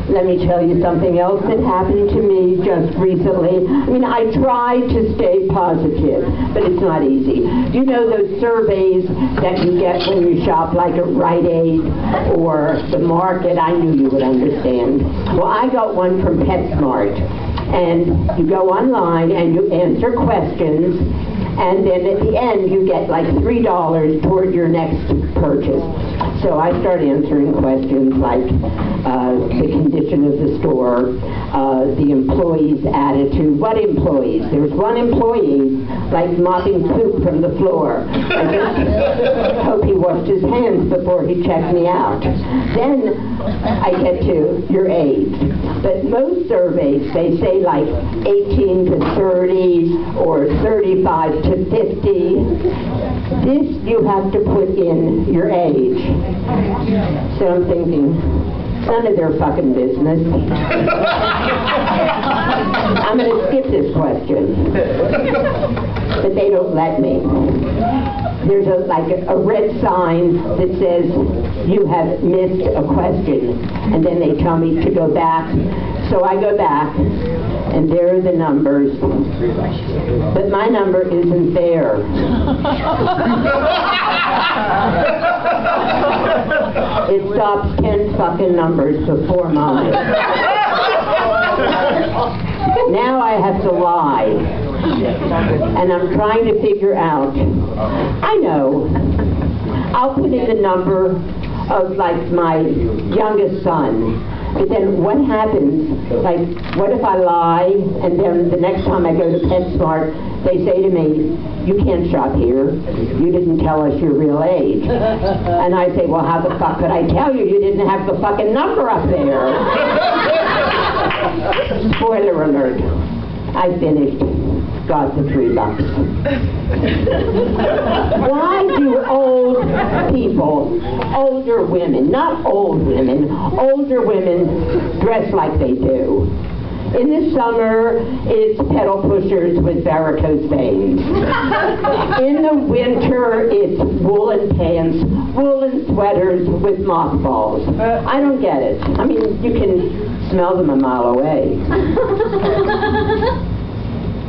Let me tell you something else that happened to me just recently. I mean, I try to stay positive, but it's not easy. You know those surveys that you get when you shop, like at Rite Aid or the market? I knew you would understand. Well, I got one from PetSmart. And you go online and you answer questions, and then at the end you get like $3 toward your next purchase. So I start answering questions like the condition of the store, the employee's attitude. What employees? There's one employee like mopping poop from the floor. I just hope he washed his hands before he checked me out. Then I get to your age. But most surveys, they say like 18 to 30 or 35 to 50. This you have to put in your age. So I'm thinking, none of their fucking business. I'm going to skip this question. But they don't let me. There's a red sign that says, you have missed a question. And then they tell me to go back. So I go back, and there are the numbers. But my number isn't there. It stops 10 fucking numbers before mine. Now I have to lie. And I'm trying to figure out, I know, I'll put in the number of like my youngest son. But then what happens, like, what if I lie, and then the next time I go to PetSmart, they say to me, you can't shop here, you didn't tell us your real age. And I say, well, how the fuck could I tell you? You didn't have the fucking number up there. Spoiler alert, I finished. Got the $3. Why do old people, older women, not old women, older women dress like they do? In the summer, it's pedal pushers with varicose veins. In the winter, it's woolen pants, woolen sweaters with mothballs. I don't get it. I mean, you can smell them a mile away.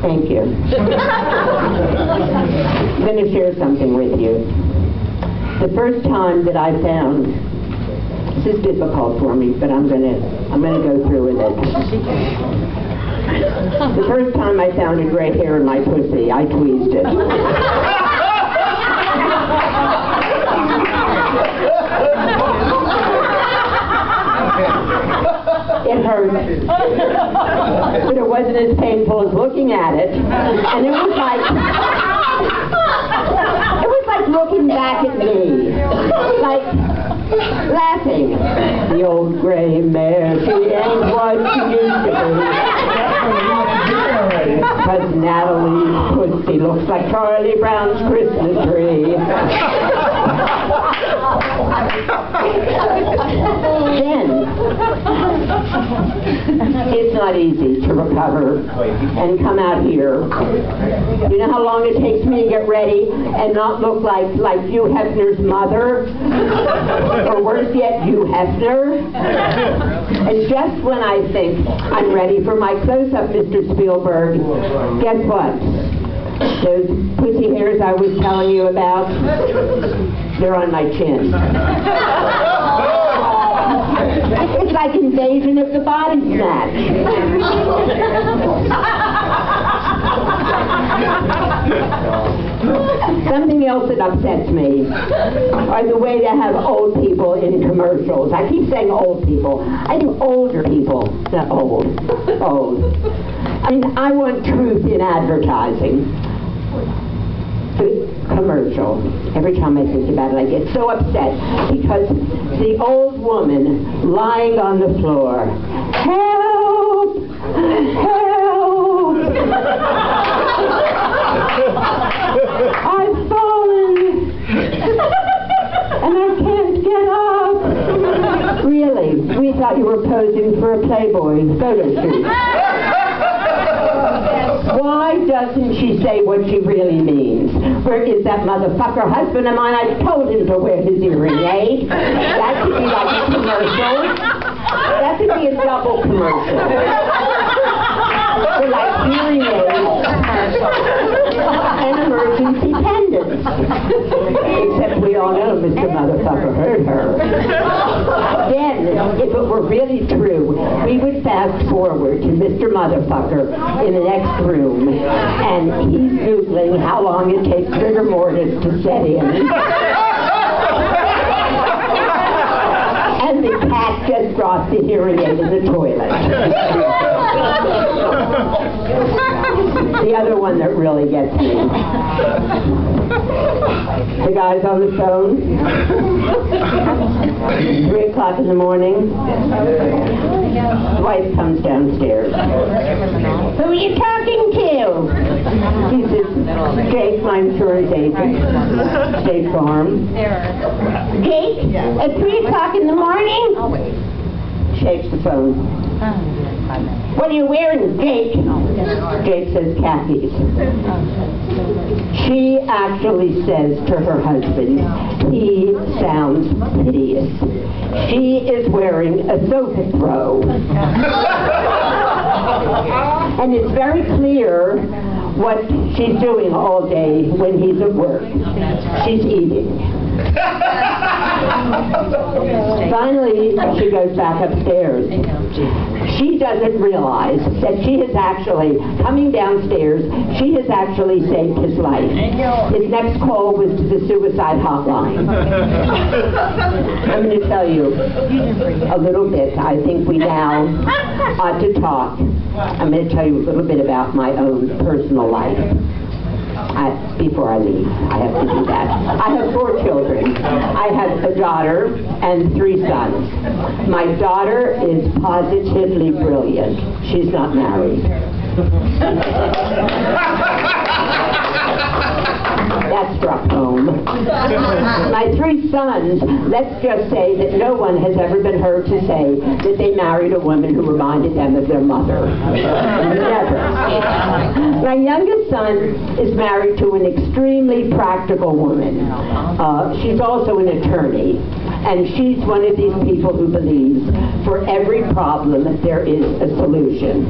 Thank you. I'm going to share something with you. The first time that I found, this is difficult for me, but I'm going to go through with it. The first time I found a gray hair in my pussy, I tweezed it. It hurt. But it wasn't as painful as looking at it. And it was like looking back at me. Like laughing. The old gray mare, she ain't what she used to be. Because Natalie's pussy looks like Charlie Brown's Christmas tree. Then, it's not easy to recover and come out here. You know how long it takes me to get ready and not look like Hugh Hefner's mother? Or worse yet, Hugh Hefner? And just when I think I'm ready for my close-up, Mr. Spielberg, guess what? Those pussy hairs I was telling you about, they're on my chin. It's like Invasion of the Body Snatch. Something else that upsets me are the way they have old people in commercials. I keep saying old people. I do older people, not old. Old. I mean, I want truth in advertising. Commercial. Every time I think about it, I get so upset because the old woman lying on the floor, help! Help! I've fallen and I can't get up. Really? We thought you were posing for a Playboy photo shoot. Why doesn't she say what she really means? Where is that motherfucker husband of mine? I told him to wear his hearing aid. That should be like a commercial. That should be be a double commercial. For like hearing aids and emergency pendants. Except we all know Mr. Motherfucker heard her. Then, if it were really true, we would fast forward to Mr. Motherfucker in the next room, and he's Googling how long it takes rigor mortis to set in. And the cat just dropped the hearing aid in the toilet. The other one that really gets me. The guy's on the phone. 3 o'clock in the morning. His wife comes downstairs. Who are you talking to? He says, Jake, my insurance agent. State Farm. Jake, at 3 o'clock in the morning? Shakes the phone. What are you wearing, Jake? Jake says khakis. She actually says to her husband, he sounds hideous. She is wearing a sofa throw. And it's very clear what she's doing all day when he's at work. She's eating. Finally, she goes back upstairs. She doesn't realize that she has actually, coming downstairs, she has actually saved his life. His next call was to the suicide hotline. I'm going to tell you a little bit. I think we now ought to talk. I'm going to tell you a little bit about my own personal life. Before I leave, I have to do that. I have 4 children. I have a daughter and 3 sons. My daughter is positively brilliant. She's not married. That struck home. My 3 sons, let's just say that no one has ever been heard to say that they married a woman who reminded them of their mother. Never. My youngest son is married to an extremely practical woman. She's also an attorney. And she's one of these people who believes for every problem there is a solution.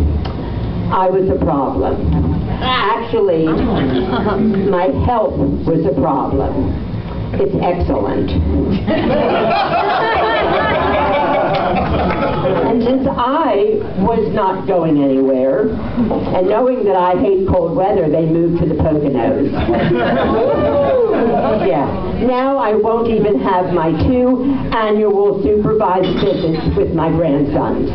I was a problem. Actually, my health was a problem. It's excellent. And since I was not going anywhere, and knowing that I hate cold weather, they moved to the Poconos. Yeah. Now I won't even have my 2 annual supervised visits with my grandsons.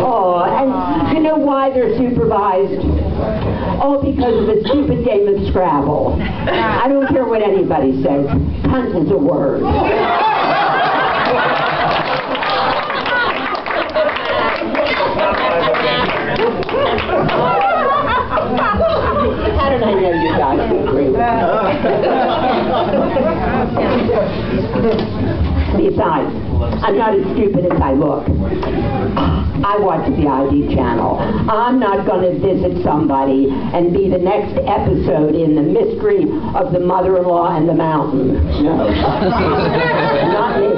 Oh, and you know why they're supervised? All because of a stupid game of Scrabble. I don't care what anybody says. Cunt is a word. How did I know you guys would agree with me? Besides, I'm not as stupid as I look. I watch the ID channel. I'm not going to visit somebody and be the next episode in the mystery of the mother-in-law and the mountain. No. Not me.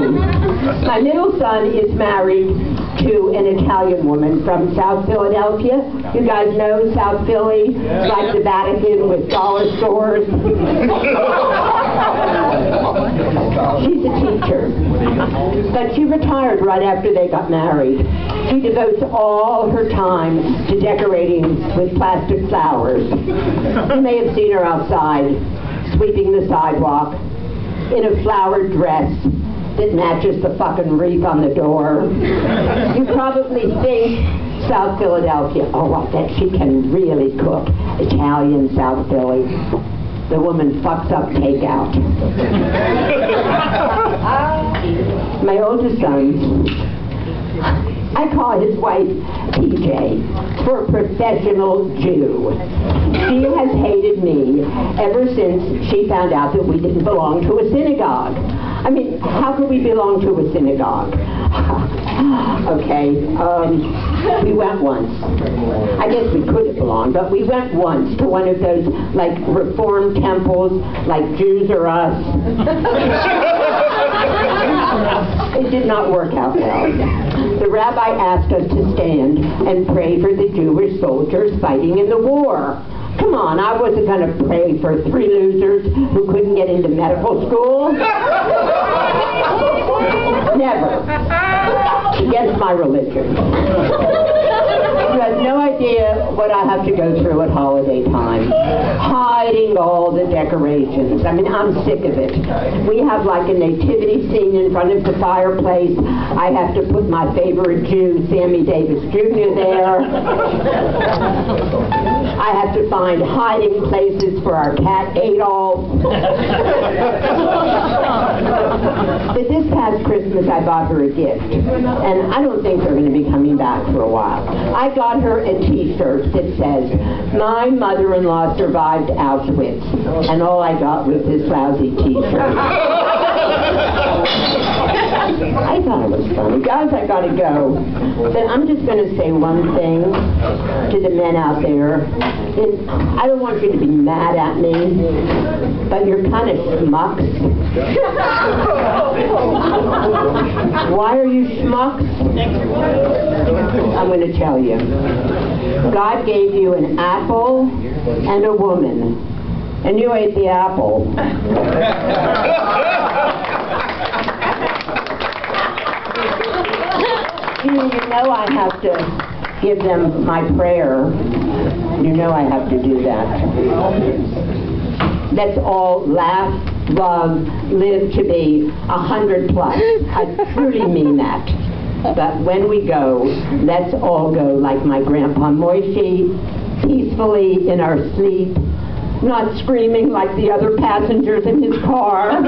My middle son is married to an Italian woman from South Philadelphia. You guys know South Philly? Yeah. Like the Vatican with dollar stores. She's a teacher. But she retired right after they got married. She devotes all her time to decorating with plastic flowers. You may have seen her outside, sweeping the sidewalk, in a flowered dress that matches the fucking wreath on the door. You probably think South Philadelphia, oh, I bet she can really cook. Italian South Philly. The woman fucks up takeout. My oldest son, I call his wife PJ, for professional Jew. She has hated me ever since she found out that we didn't belong to a synagogue. I mean, how could we belong to a synagogue? Okay, we went once. I guess we could have belonged, but we went once to one of those, like, Reformed temples, like Jews or Us. It did not work out well. The rabbi asked us to stand and pray for the Jewish soldiers fighting in the war. Come on, I wasn't going to pray for 3 losers who couldn't get into medical school. Never. Against my religion. You have no idea what I have to go through at holiday time. Hiding all the decorations. I mean, I'm sick of it. We have like a nativity scene in front of the fireplace. I have to put my favorite Jew, Sammy Davis Jr. there. I have to find hiding places for our cat Adolf. But this past Christmas I bought her a gift, and I don't think they're going to be coming back for a while. I got her a t-shirt that says, "My mother-in-law survived Auschwitz," and all I got was this lousy t-shirt. I thought it was funny. Guys, I gotta go. But I'm just going to say one thing to the men out there. And I don't want you to be mad at me, but you're kind of schmucks. Why are you schmucks? I'm going to tell you. God gave you an apple and a woman, and you ate the apple. You know I have to give them my prayer. You know I have to do that. Let's all laugh, love, live to be 100 plus. I truly mean that. But when we go, let's all go like my grandpa Moishi, peacefully in our sleep, not screaming like the other passengers in his car.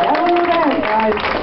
That was it, guys.